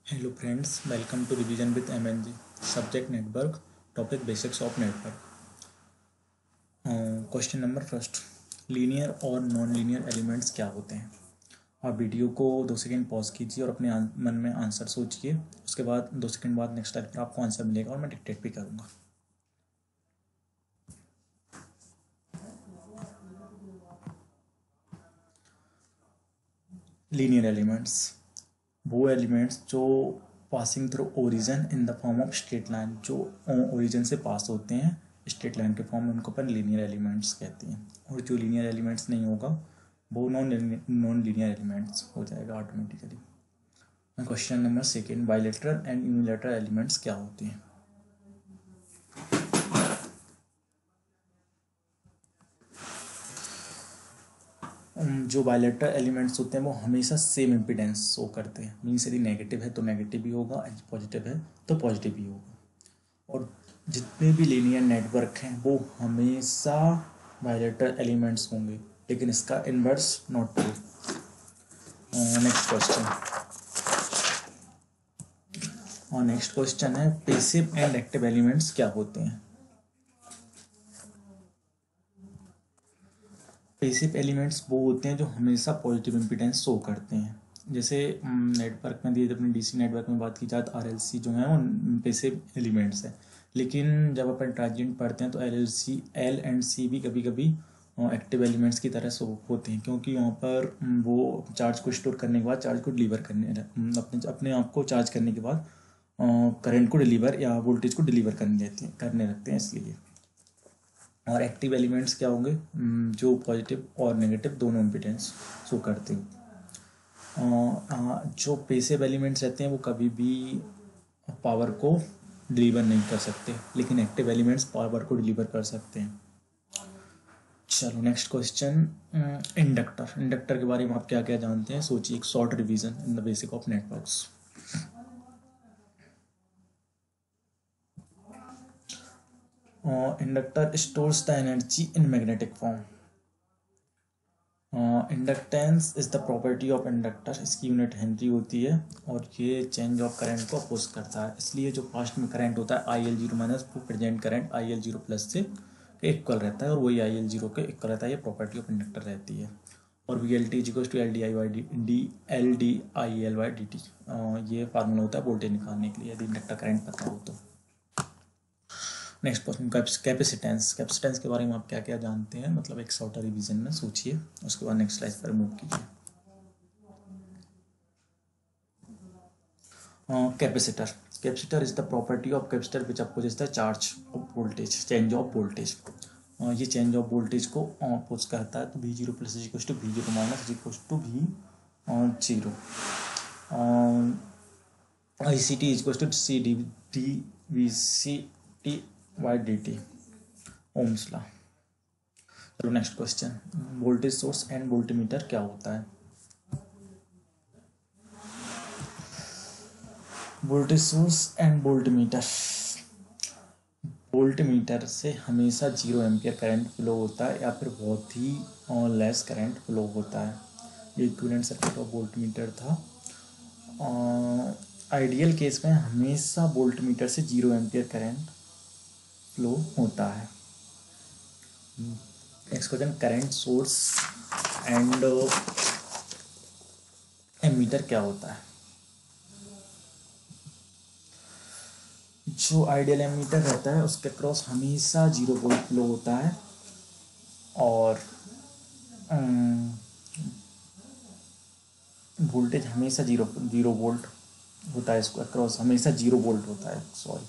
Hello friends, welcome to Revision with MNG. Subject network, topic basics of network. Question number first, linear और non linear elements क्या होते हैं। आप video को 2 second pause कीजिए और अपने मन में आंसर सोचिए। उसके बाद 2 सेकंड बाद नेक्स्ट टाइप पर आपको आंसर मिलेगा और मैं डिक्टेट भी करूँगा। लीनियर एलिमेंट्स वो एलिमेंट्स जो passing through origin in the form of straight line, जो ओरिजिन से पास होते हैं स्ट्रेट लाइन के फॉर्म में, उनको अपन लीनियर एलिमेंट्स कहते हैं। और जो लीनियर एलिमेंट्स नहीं होगा वो नॉन लीनियर एलिमेंट्स हो जाएगा automatically. Question number second, bilateral and unilateral elements क्या होते हैं। जो बायलेटरल एलिमेंट्स होते हैं वो हमेशा सेम इम्पिडेंस शो करते हैं। मीन्स यदि नेगेटिव है तो नेगेटिव भी होगा, यदि पॉजिटिव है तो पॉजिटिव भी होगा। और जितने भी लीनियर नेटवर्क हैं वो हमेशा बायलेटरल एलिमेंट्स होंगे, लेकिन इसका inverse not true. Next question है पैसिव एंड एक्टिव एलिमेंट्स क्या होते हैं। पैसिव एलिमेंट्स वो होते हैं जो हमेशा पॉजिटिव इम्पिडेंस शो करते हैं। जैसे नेटवर्क में दिए, अपने डीसी नेटवर्क में बात की जाए तो आरएलसी जो है वो पैसिव एलिमेंट्स है। लेकिन जब अपन ट्रांजिएंट पढ़ते हैं तो एलएलसी एल एंड सी भी कभी कभी एक्टिव एलिमेंट्स की तरह शो होते हैं, क्योंकि वहाँ पर वो चार्ज को स्टोर करने के बाद चार्ज को डिलीवर अपने आप को चार्ज करने के बाद करंट को डिलीवर या वोल्टेज को डिलीवर करने लगते हैं इसलिए। और एक्टिव एलिमेंट्स क्या होंगे, जो पॉजिटिव और नेगेटिव दोनों इम्पिडेंस शो करते हैं। जो पैसिव एलिमेंट्स रहते हैं वो कभी भी पावर को डिलीवर नहीं कर सकते, लेकिन एक्टिव एलिमेंट्स पावर को डिलीवर कर सकते हैं। चलो नेक्स्ट क्वेश्चन, इंडक्टर के बारे में आप क्या क्या जानते हैं, सोचिए। एक short revision in the basic of networks. Inductor stores the energy in magnetic form. Inductance is the property of inductor, इसकी यूनिट हेनरी होती है और ये चेंज ऑफ करंट को अपोज करता है। इसलिए जो पास्ट में करंट होता है IL0 माइनस वो प्रेजेंट करंट IL0 प्लस से इक्वल रहता है, और वही IL0 के इक्वल रहता है। ये प्रॉपर्टी ऑफ इंडक्टर रहती है। और VLT इक्वल्स टू LdIL/dt, ये फार्मूला होता है वोल्टेज निकालने के लिए, यदि इंडक्टर करंट पता हो तो। नेक्स्ट क्वेश्चन, कैपेसिटेंस के बारे में आप क्या क्या जानते हैं, मतलब एक शॉर्ट रिवीजन में सोचिए। उसके बाद नेक्स्ट स्लाइड पर मूव कीजिए। Capacitor is the property of capacitor which opposes the charge of voltage, change of voltage. ये चेंज ऑफ वोल्टेज को अपोज करता है, तो V0 plus is equals to V0 minus is equals to V0। ICT is equals to CdVCT by dt, Ohm's law. चलो next question, voltage source and voltmeter क्या होता है। Voltage source and voltmeter से हमेशा 0 ampere current flow होता है या फिर बहुत ही लेस करंट फ्लो होता है। ये इक्विवेलेंट सर्किट ऑफ वोल्टमीटर था। आइडियल केस में हमेशा वोल्टमीटर से 0 एम्पियर करंट फ्लो होता है। Next question, current source and ammeter क्या होता है। जो आइडियल एमीटर रहता है उसके क्रॉस हमेशा 0 वोल्ट फ्लो होता है, और वोल्टेज हमेशा जीरो वोल्ट होता है, इसको अक्रॉस हमेशा 0 वोल्ट होता है। Sorry,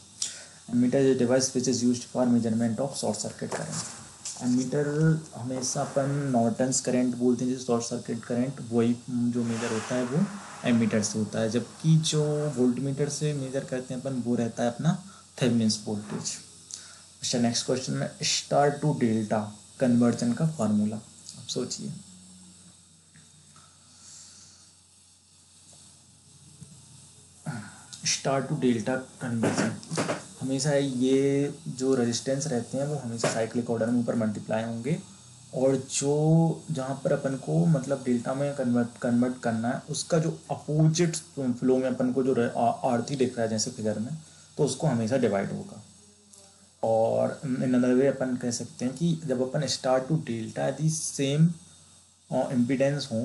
ammeter is device which is used for measurement of short circuit current. Ammeter हमेशा अपन नॉर्टन्स करंट बोलते हैं, जैसे शॉर्ट सर्किट करंट, वही जो मेजर होता है वो एमीटर से होता है। जबकि जो वोल्टमीटर से मेजर करते हैं अपन वो रहता है अपना थेवेनिन्स वोल्टेज। अच्छा नेक्स्ट क्वेश्चन में, स्टार टू डेल्टा कन्वर्जन का फार्मूला आप सोचिए। स्टार टू डेल्टा कन्वर्जन, हमेशा ये जो रेजिस्टेंस रहते हैं वो हमेशा साइक्लिक ऑर्डर में ऊपर मल्टीप्लाई होंगे, और जो जहाँ पर अपन को मतलब डेल्टा में कन्वर्ट करना है उसका जो अपोजिट फ्लो में अपन को जो आरती दिख रहा है जैसे फिगर में, तो उसको हमेशा डिवाइड होगा। और इन अदर वे अपन कह सकते हैं कि जब अपन स्टार टू डेल्टा यदि सेम इम्पिडेंस हो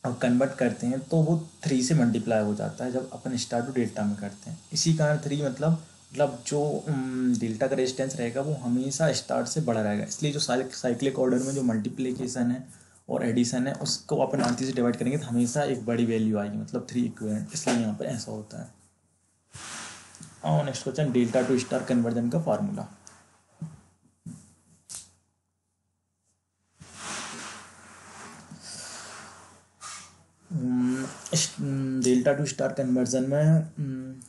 और कन्वर्ट करते हैं तो वो 3 से मल्टीप्लाई हो जाता है जब अपन स्टार टू डेल्टा में करते हैं। इसी कारण 3 मतलब जो डेल्टा का रेजिस्टेंस रहेगा वो हमेशा स्टार से बड़ा रहेगा। इसलिए जो साइक्लिक ऑर्डर में जो मल्टीप्लिकेशन है और एडिशन है उसको अपन आरती से डिवाइड करेंगे तो हमेशा एक बड़ी वैल्यू आएगी, मतलब 3 इक्विवेलेंट, इसलिए यहाँ पर ऐसा होता है। और next question, delta to star conversion का formula. Delta to star conversion में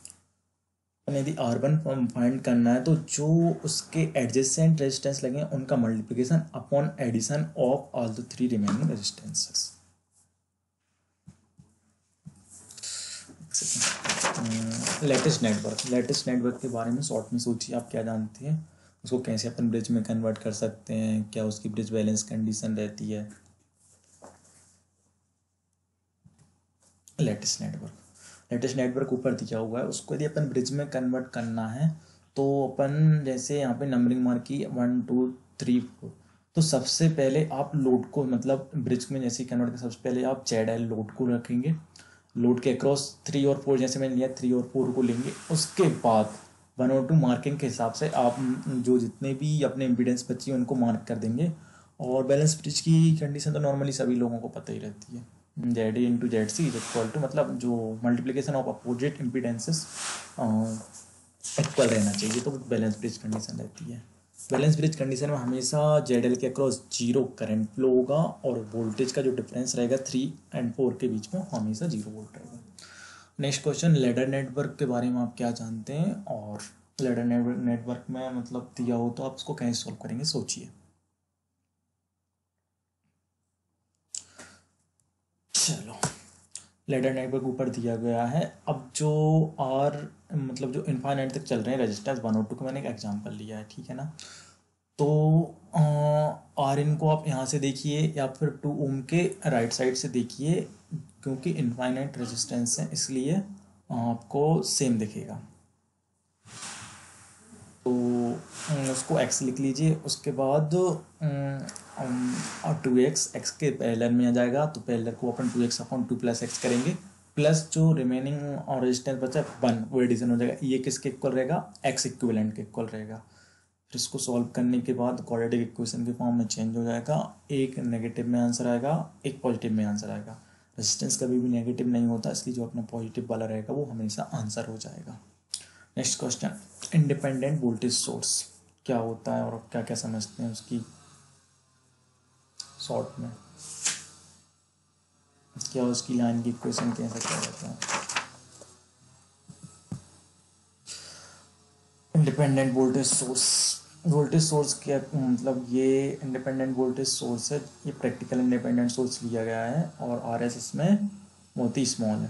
यदि R1 फाइंड करना है तो जो उसके एडजेसेंट रेजिस्टेंस लगे उनका multiplication upon addition of all the 3 remaining resistances. Latest network के बारे में शॉर्ट में सोचिए, आप क्या जानते हैं, उसको कैसे अपन ब्रिज में कन्वर्ट कर सकते हैं, क्या उसकी ब्रिज बैलेंस कंडीशन रहती है। लेटेस्ट नेटवर्क ऊपर दिया हुआ है, उसको यदि अपन ब्रिज में कन्वर्ट करना है तो अपन जैसे यहाँ पे नंबरिंग मार्क की 1 2 3 4, तो सबसे पहले आप लोड को मतलब ब्रिज में जैसे कन्वर्ट कर सबसे पहले आप ZL लोड को रखेंगे, लोड के अक्रॉस 3 और 4 जैसे मैंने लिया 3 और 4 को लेंगे। उसके बाद 1 और 2 मार्किंग के हिसाब से आप जो जितने भी अपने इम्पीडेंस बची उनको मार्क कर देंगे। और बैलेंस ब्रिज की कंडीशन तो नॉर्मली सभी लोगों को पता ही रहती है, ZA into ZC is equal to मतलब जो multiplication of opposite impedances equal रहना चाहिए, तो बैलेंस ब्रिज कंडीशन रहती है। बैलेंस ब्रिज कंडीशन में हमेशा ZL के अक्रॉस 0 करंट फ्लो होगा और वोल्टेज का जो डिफरेंस रहेगा 3 और 4 के बीच में हमेशा 0 वोल्ट रहेगा। नेक्स्ट क्वेश्चन, लैडर नेटवर्क के बारे में आप क्या जानते हैं, और लैडर नेटवर्क में मतलब दिया हो तो आप उसको कैसे सॉल्व करेंगे, सोचिए। चलो, लैडर नेटवर्क ऊपर दिया गया है। अब जो आर मतलब जो इनफाइनाइट तक चल रहे हैं रजिस्टर्स 1 और 2 का मैंने एक एग्जांपल लिया है, ठीक है ना। तो आर इन को आप यहाँ से देखिए या फिर 2 ओम के राइट साइड से देखिए, क्योंकि इनफाइनाइट रेजिस्टेंस है इसलिए आपको सेम दिखेगा। तो उसको x लिख लीजिए, उसके बाद 2x x के पैरेलल में आ जाएगा, तो पैरेलल को अपन 2x अपॉन 2 प्लस एक्स करेंगे, प्लस जो रिमेनिंग और रेजिस्टेंस बचा 1 वो एडिशन हो जाएगा। ये किसके इक्वल रहेगा, x इक्विवेलेंट के इक्वल रहेगा। फिर इसको सॉल्व करने के बाद क्वाड्रेटिक इक्वेशन के फॉर्म में चेंज हो जाएगा, एक नेगेटिव में आंसर आएगा, एक पॉजिटिव में आंसर आएगा। रेजिस्टेंस कभी भी नेगेटिव नहीं होता, इसलिए जो अपना पॉजिटिव वाला रहेगा वो हमेशा आंसर हो जाएगा। Next question, independent voltage source क्या होता है और आप क्या क्या समझते हैं उसकी शॉर्ट में, क्या उसकी लाइन की इक्वेशन कैसे क्या रहता है। इंडिपेंडेंट वोल्टेज सोर्स क्या मतलब, ये इंडिपेंडेंट वोल्टेज सोर्स है, ये प्रैक्टिकल इंडिपेंडेंट सोर्स लिया गया है और RS इसमें बहुत ही स्मॉल है,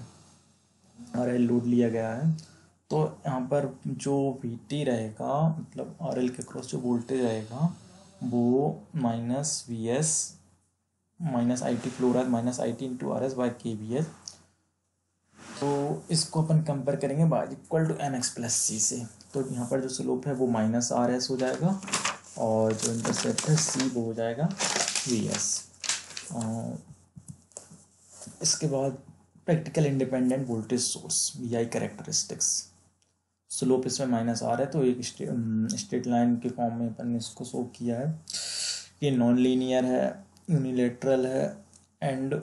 RL लोड लिया गया है। तो यहाँ पर जो VT रहेगा मतलब RL के क्रॉस जो वोल्टेज रहेगा वो -VS माइनस IT फ्लो रहा है, -IT into RS by KVL। तो इसको अपन कंपेयर करेंगे by equal to MX plus C से। तो यहाँ पर जो स्लोप है वो -RS हो जाएगा और जो इंटरसेप्ट है C वो हो जाएगा VS। इसके बाद practical independent voltage source VI characteristics. Slope इसमें -R है, तो एक स्ट्रेट लाइन के फॉर्म में अपन ने इसको शो किया है। ये नॉन लीनियर है, यूनिलेटरल है एंड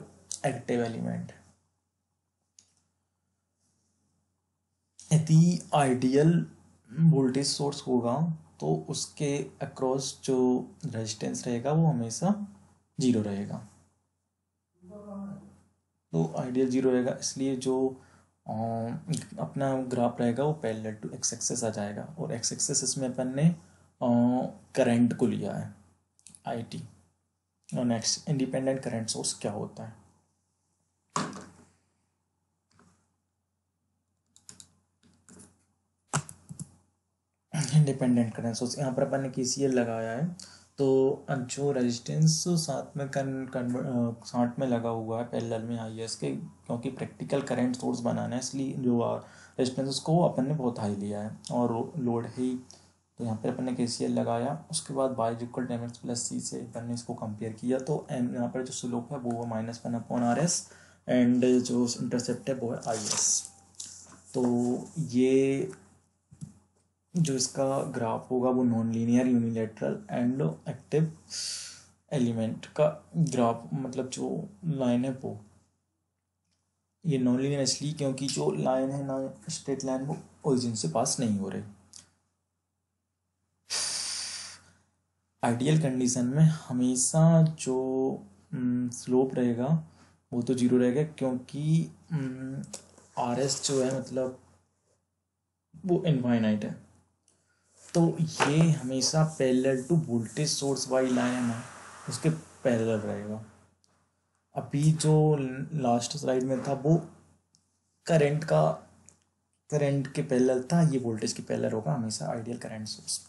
एक्टिव एलिमेंट। यदि आइडियल वोल्टेज सोर्स होगा तो उसके अक्रॉस जो रेजिस्टेंस रहेगा वो हमेशा 0 रहेगा, तो आइडियल 0 रहेगा, इसलिए जो अपना ग्राफ रहेगा वो पैरेलल टू एक्स एक्सेस आ जाएगा। और एक्स एक्सेस इसमें अपन ने करंट को लिया है IT। और नेक्स्ट, इंडिपेंडेंट करंट सोर्स क्या होता है। इंडिपेंडेंट करंट सोर्स, यहाँ पर अपन ने KCL लगाया है, तो जो रेजिस्टेंस साथ में लगा हुआ है पैरेलल में आई एस के, क्योंकि प्रैक्टिकल करंट सोर्स बनाना है, इसलिए जो रेजिस्टेंस उसको अपन ने बहुत हाई लिया है और लोड है ही। तो यहाँ पे अपन ने KCL लगाया, उसके बाद y equal m x plus c से अपन ने इसको कंपेयर किया। तो एम यहाँ पर जो स्लोप है वो -1/RS एंड जो इंटरसेप्ट है वो है IS। तो ये जो इसका ग्राफ होगा वो non linear unilateral and active element का ग्राफ, मतलब जो लाइन है वो ये नॉन लीनियर इसलिए क्योंकि जो लाइन है ना स्ट्रेट लाइन वो ओरिजिन से पास नहीं हो रही। आइडियल कंडीशन में हमेशा जो स्लोप रहेगा वो तो जीरो रहेगा, क्योंकि RS जो है मतलब वो इनफाइनाइट है। तो ये हमेशा पैरेलल टू वोल्टेज सोर्स वाली लाइन है ना उसके पैरेलल रहेगा। अभी जो लास्ट स्लाइड में था वो करंट के पैरेलल था, ये वोल्टेज के पैरेलल होगा हमेशा ideal current source.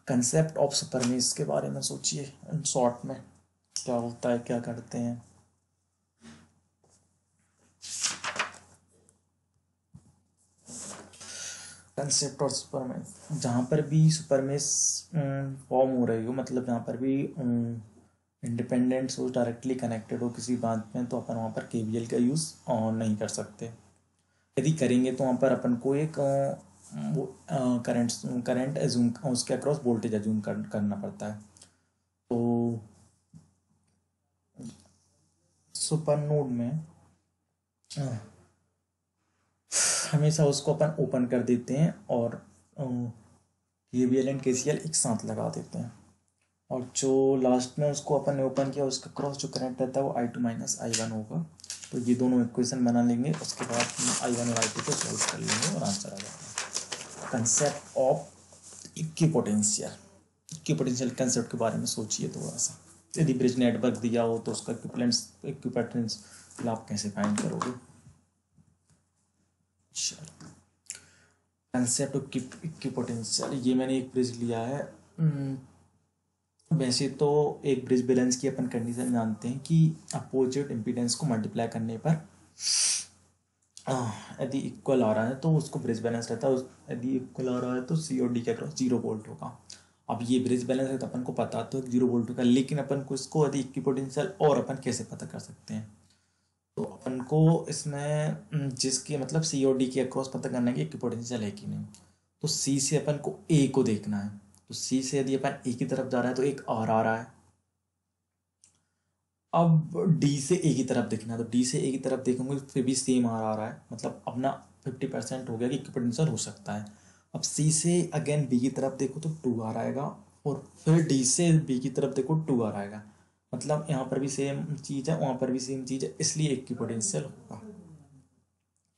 Concept of supermesh के बारे में सोचिए शॉर्ट में क्या होता है, क्या करते हैं। कंसेप्ट और सुपरमेश, जहाँ पर भी सुपरमेश फॉर्म हो रही हो, मतलब जहाँ पर भी इंडिपेंडेंट सोर्स डायरेक्टली कनेक्टेड हो किसी बात में, तो अपन वहाँ पर KVL का यूज़ नहीं कर सकते। यदि करेंगे तो वहाँ पर अपन को एक करंट एज्यूम उसके अक्रॉस वोल्टेज एज्यूम करना पड़ता है। तो सुपर नोड में हमेशा उसको अपन ओपन कर देते हैं और KVL एंड KCL एक साथ लगा देते हैं, और जो लास्ट में उसको अपन ने ओपन किया उसका क्रॉस जो करंट रहता है वो I2 - I1 होगा। तो ये दोनों इक्वेशन बना लेंगे, उसके बाद I1 और I2 को सॉल्व कर लेंगे और आंसर आ जाएगा। कंसेप्ट ऑफ इक्विपोटेंशियल कंसेप्ट के बारे में सोचिए थोड़ा सा। यदि ब्रिज नेटवर्क दिया हो तो उसका इक्विपोटेंशियल आप कैसे फाइंड करोगे। कंसेप्ट ऑफ इक्विपोटेंशियल, ये मैंने एक ब्रिज लिया है। वैसे तो एक ब्रिज बैलेंस की अपन कंडीशन जानते हैं कि अपोजिट इम्पीडेंस को मल्टीप्लाई करने पर यदि इक्वल आ रहा है तो उसको ब्रिज बैलेंस रहता है, यदि इक्वल आ रहा है तो C और D के अक्रॉस 0 वोल्ट होगा। अब ये ब्रिज बैलेंस है तो अपन को पता तो 0 वोल्ट होगा, लेकिन अपन को इसको यदि इक्विपोटेंशियल और अपन कैसे पता कर सकते हैं। तो अपन को इसमें जिसकी मतलब C और D के अक्रॉस पता करना है कि इक्विपोटेंशियल है कि नहीं। तो C से अपन को A को देखना है, तो C से यदि अपन A की तरफ जा रहा है तो एक R आ रहा है। अब D से A की तरफ देखना है, तो D से A की तरफ देखोगे फिर भी सेम R आ रहा है, मतलब अपना 50% हो गया कि इक्विपोटेंशियल हो सकता है। अब C से अगेन B की तरफ देखो तो 2R आएगा, और फिर D से B की तरफ देखो 2R आएगा, मतलब यहाँ पर भी सेम चीज़ है वहाँ पर भी सेम चीज़ है, इसलिए इक्विपोटेंशियल होगा।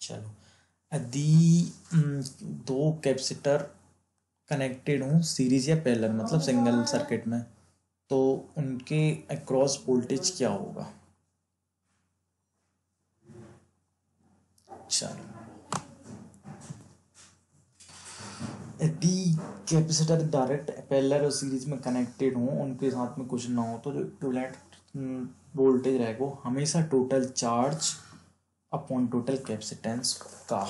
चलो, यदि दो कैपेसिटर कनेक्टेड हों सीरीज या पैरेलल मतलब सिंगल सर्किट में, तो उनके अक्रॉस वोल्टेज क्या होगा। चलो, यदि कैपेसिटर डायरेक्ट पैरेलल और सीरीज में कनेक्टेड हों, उनके साथ में कुछ ना हो, तो जो इक्विवेलेंट वोल्टेज रहेगा वो हमेशा total charge upon total capacitance का